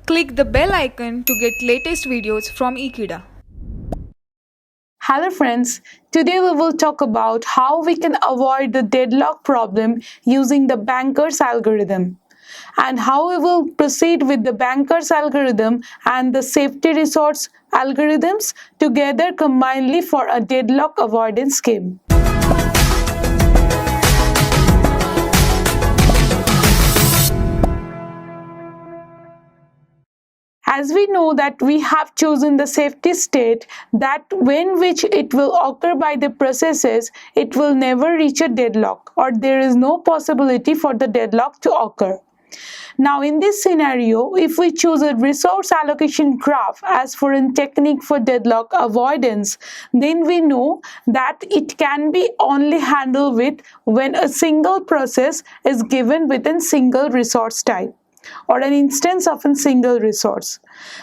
Click the bell icon to get latest videos from Ekeeda. Hello friends, today we will talk about how we can avoid the deadlock problem using the banker's algorithm and how we will proceed with the banker's algorithm and the safety resource algorithms together combinedly for a deadlock avoidance scheme. As we know that we have chosen the safety state that when which it will occur by the processes, it will never reach a deadlock or there is no possibility for the deadlock to occur. Now in this scenario, if we choose a resource allocation graph as for a technique for deadlock avoidance, then we know that it can be only handled with when a single process is given within single resource type or an instance of a single resource.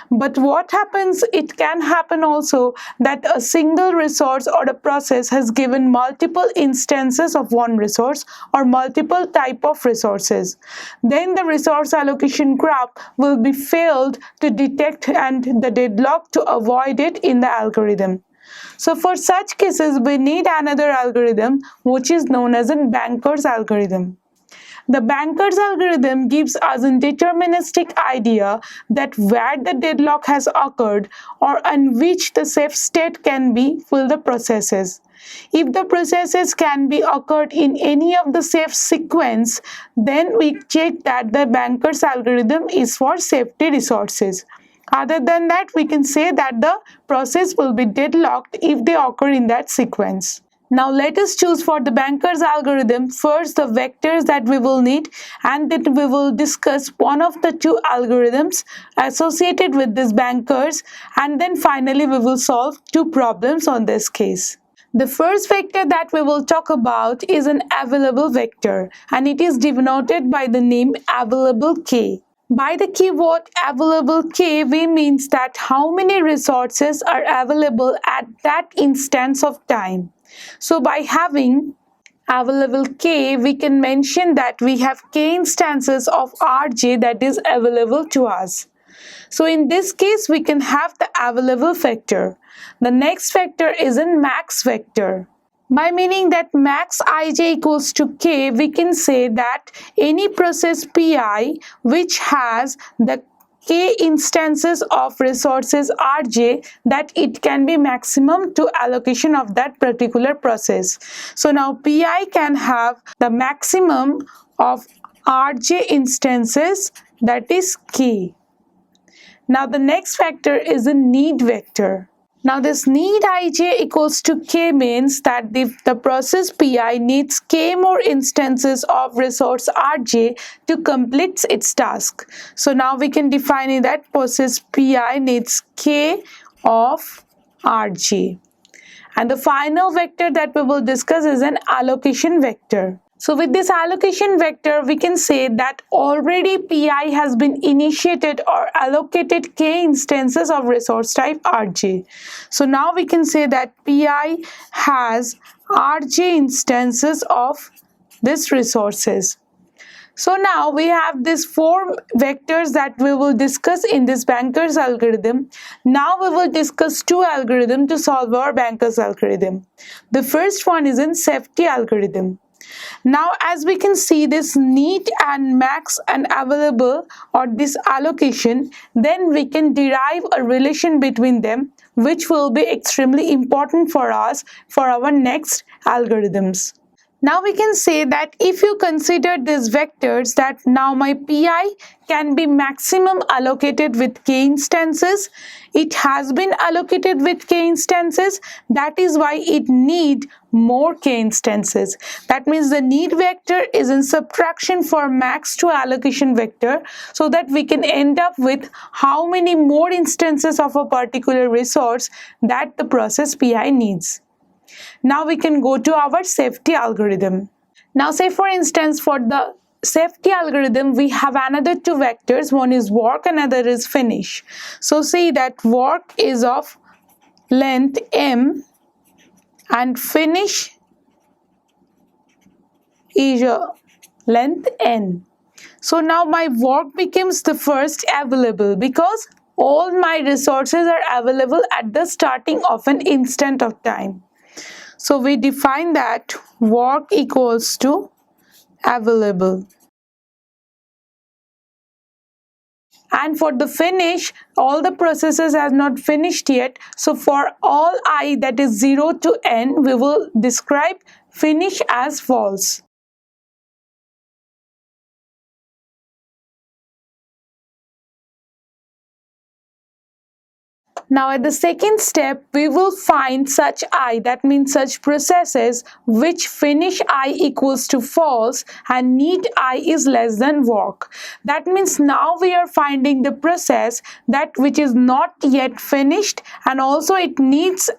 But what happens, it can happen also that a single resource or a process has given multiple instances of one resource or multiple type of resources. Then the resource allocation graph will be failed to detect and the deadlock to avoid it in the algorithm. So for such cases, we need another algorithm which is known as a banker's algorithm. The banker's algorithm gives us a deterministic idea that where the deadlock has occurred or in which the safe state can be for the processes. If the processes can be occurred in any of the safe sequence, then we check that the banker's algorithm is for safety resources. Other than that, we can say that the process will be deadlocked if they occur in that sequence. Now let us choose for the banker's algorithm first the vectors that we will need, and then we will discuss one of the two algorithms associated with these bankers, and then finally we will solve two problems on this case. The first vector that we will talk about is an available vector, and it is denoted by the name available k. By the keyword available k, we means that how many resources are available at that instance of time. So by having available k, we can mention that we have k instances of rj that is available to us. So in this case, we can have the available vector. The next vector is a max vector. By meaning that max ij equals to k, we can say that any process pi which has the k instances of resources rj, that it can be maximum to allocation of that particular process. So now pi can have the maximum of rj instances, that is k. Now the next vector is a need vector. Now this need ij equals to k means that if the process pi needs k more instances of resource rj to complete its task. So now we can define it that process pi needs k of rj. And the final vector that we will discuss is an allocation vector. So with this allocation vector, we can say that already pi has been initiated or allocated k instances of resource type rj. So now we can say that pi has rj instances of these resources. So now we have these four vectors that we will discuss in this banker's algorithm. Now we will discuss two algorithms to solve our banker's algorithm. The first one is in safety algorithm. Now as we can see this need and max and available or this allocation, then we can derive a relation between them which will be extremely important for us for our next algorithms. Now we can say that if you consider these vectors that now my pi can be maximum allocated with k instances, it has been allocated with k instances, that is why it need more k instances. That means the need vector is in subtraction for max to allocation vector, so that we can end up with how many more instances of a particular resource that the process pi needs. Now we can go to our safety algorithm. Now say for instance for the safety algorithm we have another two vectors, one is work, another is finish. So see that work is of length m and finish is length n. So now my work becomes the first available because all my resources are available at the starting of an instant of time. So we define that work equals to available. And for the finish, all the processes are not finished yet. So for all I that is 0 to n, we will describe finish as false. Now at the second step, we will find such I, that means such processes which finish I equals to false and need I is less than work. That means now we are finding the process that which is not yet finished, and also it needs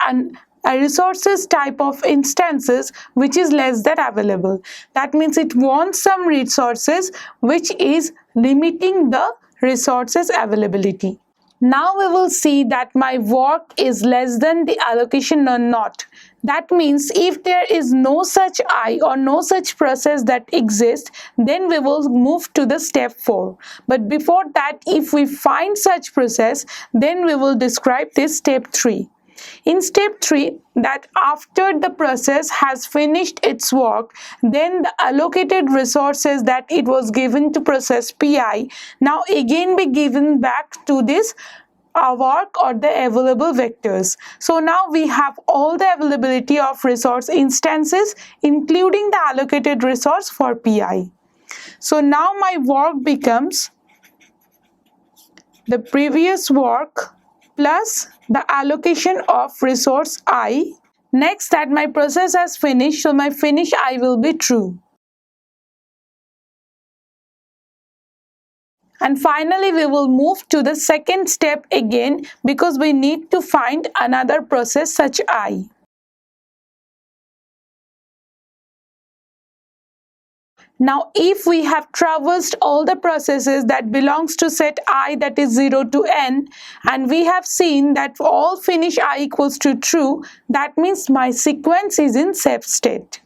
a resources type of instances which is less than available. That means it wants some resources which is limiting the resources availability. Now we will see that my work is less than the allocation or not. That means if there is no such I or no such process that exists, then we will move to the step 4. But before that, if we find such process, then we will describe this step 3. In step 3, that after the process has finished its work, then the allocated resources that it was given to process Pi now again be given back to this work or the available vectors. So now we have all the availability of resource instances, including the allocated resource for Pi. So now my work becomes the previous work plus the allocation of resource I. Next, that my process has finished, so my finish I will be true. And finally, we will move to the second step again because we need to find another process such I. Now, if we have traversed all the processes that belongs to set I that is 0 to n, and we have seen that all finish I equals to true, that means my sequence is in safe state.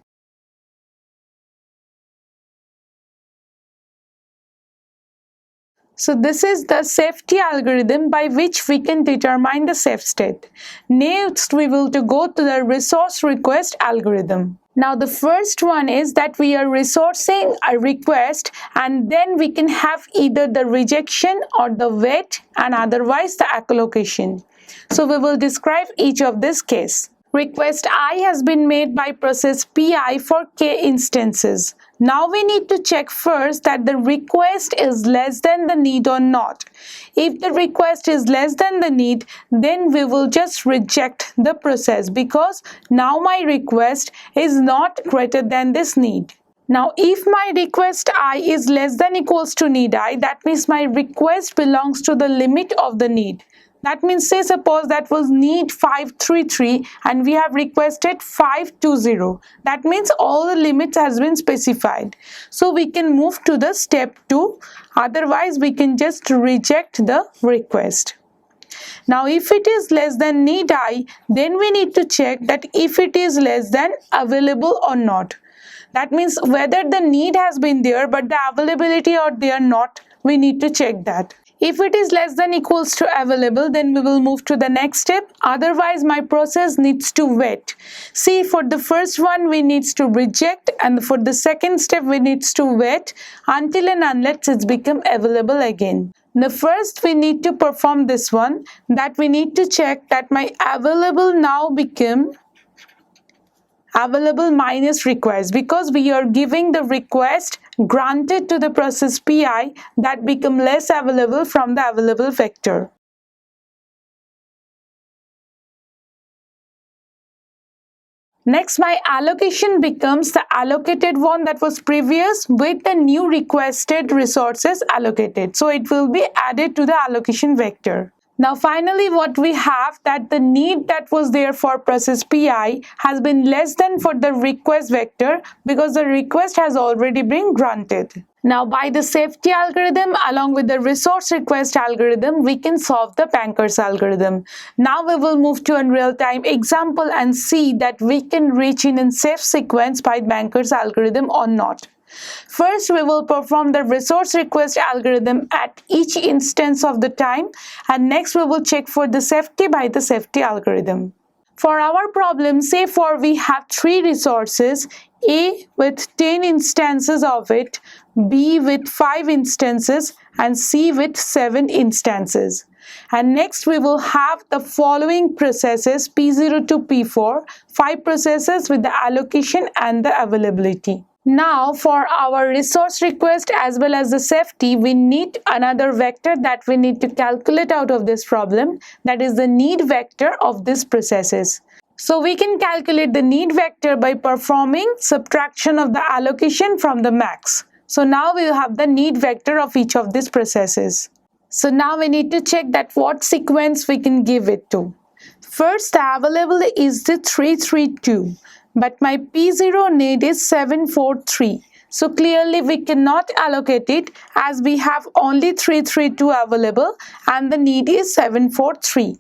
So this is the safety algorithm by which we can determine the safe state. Next, we will go to the resource request algorithm. Now the first one is that we are resourcing a request, and then we can have either the rejection or the wait, and otherwise the allocation. So we will describe each of this case. Request I has been made by process Pi for k instances. Now we need to check first that the request is less than the need or not. If the request is less than the need, then we will just reject the process because now my request is not greater than this need. Now if my request I is less than equals to need I, that means my request belongs to the limit of the need. That means, say suppose that was need 533 and we have requested 520. That means all the limits has been specified. So we can move to the step 2. Otherwise we can just reject the request. Now if it is less than need I, then we need to check that if it is less than available or not. That means whether the need has been there but the availability or they are not, we need to check that. If it is less than equals to available, then we will move to the next step. Otherwise, my process needs to wait. See, for the first one, we need to reject, and for the second step, we need to wait until and unless it's become available again. Now, first, we need to perform this one, that we need to check that my available now become available minus request, because we are giving the request granted to the process Pi that become less available from the available vector. Next, my allocation becomes the allocated one that was previous with the new requested resources allocated. So it will be added to the allocation vector. Now finally what we have that the need that was there for process Pi has been less than for the request vector because the request has already been granted. Now by the safety algorithm along with the resource request algorithm, we can solve the Banker's algorithm. Now we will move to a real-time example and see that we can reach in a safe sequence by Banker's algorithm or not. First, we will perform the resource request algorithm at each instance of the time, and next we will check for the safety by the safety algorithm. For our problem, say for we have 3 resources, A with 10 instances of it, B with 5 instances, and C with 7 instances. And next we will have the following processes P0 to P4, 5 processes with the allocation and the availability. Now for our resource request as well as the safety, we need another vector that we need to calculate out of this problem, that is the need vector of these processes. So we can calculate the need vector by performing subtraction of the allocation from the max. So now we have the need vector of each of these processes. So now we need to check that what sequence we can give it to. First, the available is the 332, but my P0 need is 743. So clearly we cannot allocate it as we have only 332 available and the need is 743.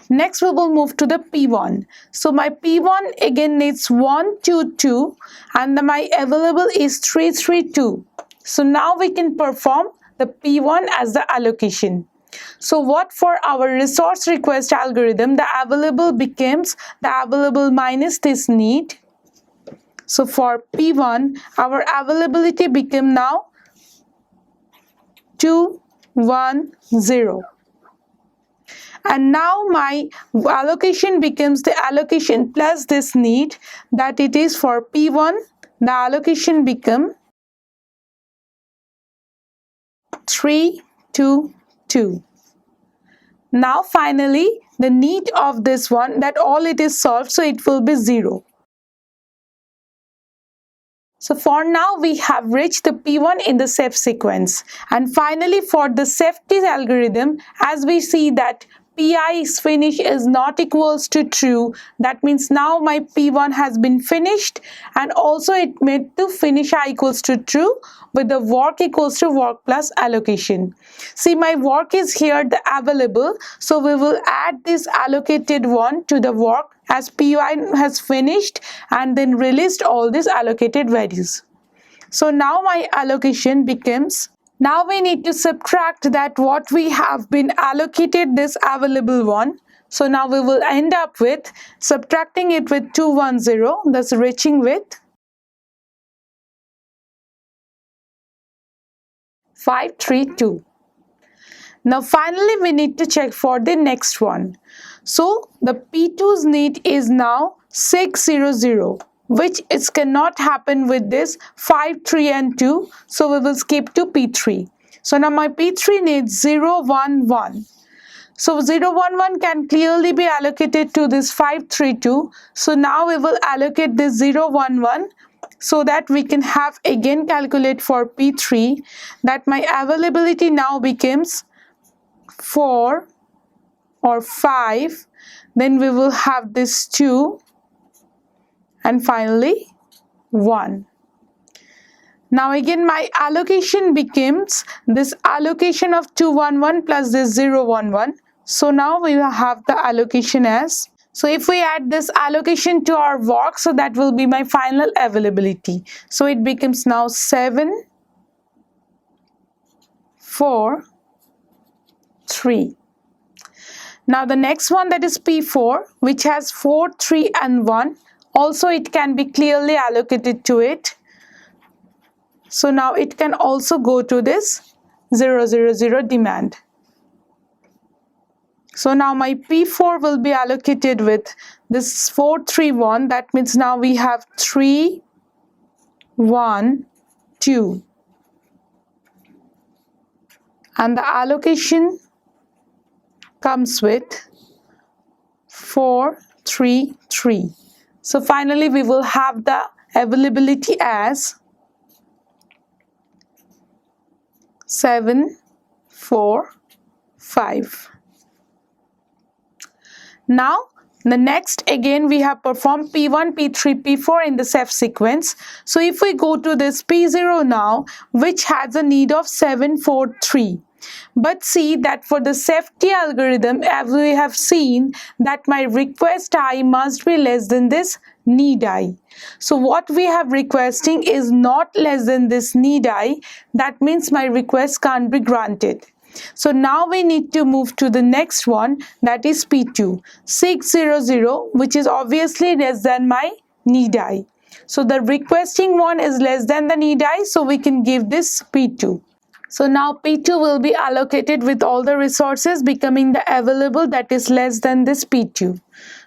Next we will move to the P1. So my P1 again needs 122 and my available is 332. So now we can perform the P1 as the allocation. So what for our resource request algorithm, the available becomes the available minus this need. So for P1, our availability become now 210. And now my allocation becomes the allocation plus this need, that it is for P1, the allocation become 322. Now finally the need of this one, that all it is solved, so it will be 0. So for now we have reached the P1 in the safe sequence. And finally for the safety algorithm, as we see that Pi finish is not equals to true, that means now my P1 has been finished, and also it made to finish I equals to true with the work equals to work plus allocation. See, my work is here the available, so we will add this allocated one to the work as Pi has finished and then released all these allocated values. So now my allocation becomes, now we need to subtract that what we have been allocated this available one. So now we will end up with subtracting it with 210, thus reaching with 532. Now finally we need to check for the next one. So the P2's need is now 600, which it cannot happen with this 5, 3 and 2. So we will skip to P3. So now my P3 needs 011. So 011 can clearly be allocated to this 532. So now we will allocate this 011 so that we can have again calculate for P3, that my availability now becomes 4 or 5, then we will have this 2 and finally 1. Now again my allocation becomes this allocation of 211 plus this 011. So now we will have the allocation as, so if we add this allocation to our work, so that will be my final availability. So it becomes now 7, 4, 3. Now the next one, that is P4, which has 4, 3 and 1. Also it can be clearly allocated to it. So now it can also go to this 000 demand. So now my P4 will be allocated with this 4, 3, 1. That means now we have 3, 1, 2. And the allocation comes with 4, 3, 3. So finally we will have the availability as 7, 4, 5. Now the next, again we have performed P1, P3, P4 in the safe sequence. So if we go to this P0 now, which has a need of 7, 4, 3. But see that for the safety algorithm, as we have seen, that my request I must be less than this need I. So what we have requesting is not less than this need I. That means my request can't be granted. So now we need to move to the next one, that is P2 600, which is obviously less than my need I. So the requesting one is less than the need I, so we can give this P2. So now P2 will be allocated with all the resources becoming the available, that is less than this P2.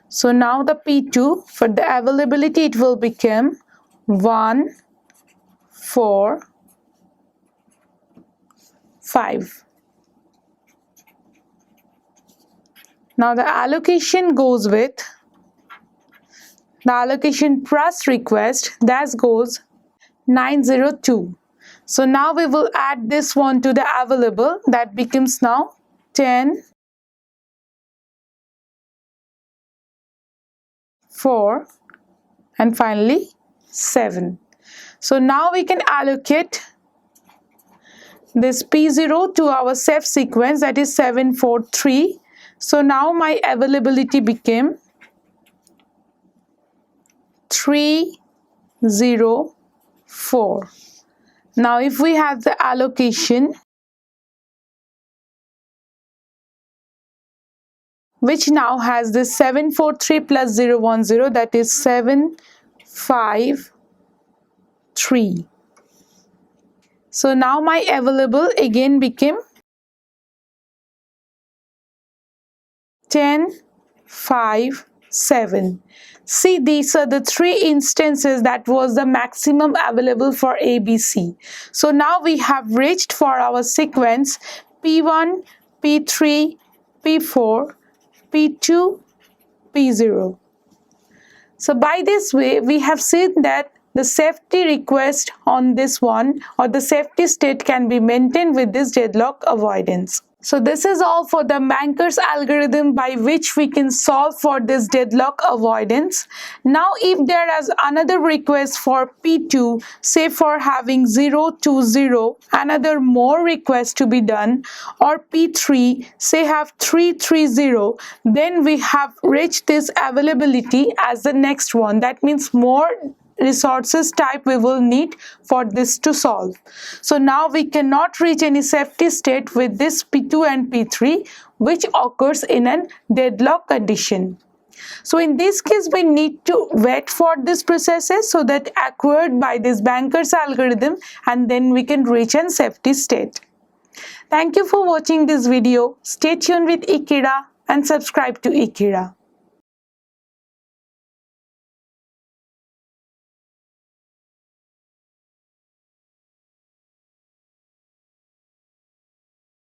So now the P2 for the availability, it will become 1, 4, 5. Now the allocation goes with the allocation plus request, that goes 902. So now we will add this one to the available, that becomes now 10, 4, and finally 7. So now we can allocate this P0 to our safe sequence, that is 743. So now my availability became 304. Now if we have the allocation, which now has this 743 plus 010, that is 753. So now my available again became 10, 5, 7. See, these are the three instances that was the maximum available for ABC. So now we have reached for our sequence P1, P3, P4, P2, P0. So by this way, we have seen that the safety request on this one, or the safety state, can be maintained with this deadlock avoidance. So this is all for the banker's algorithm by which we can solve for this deadlock avoidance. Now if there is another request for P2, say for having 020, another more request to be done, or P3, say have 330, then we have reached this availability as the next one. That means more resources type we will need for this to solve. So now we cannot reach any safety state with this P2 and P3, which occurs in a deadlock condition. So in this case, we need to wait for this processes so that occurred by this banker's algorithm, and then we can reach a safety state. Thank you for watching this video. Stay tuned with Ekeeda and subscribe to Ekeeda.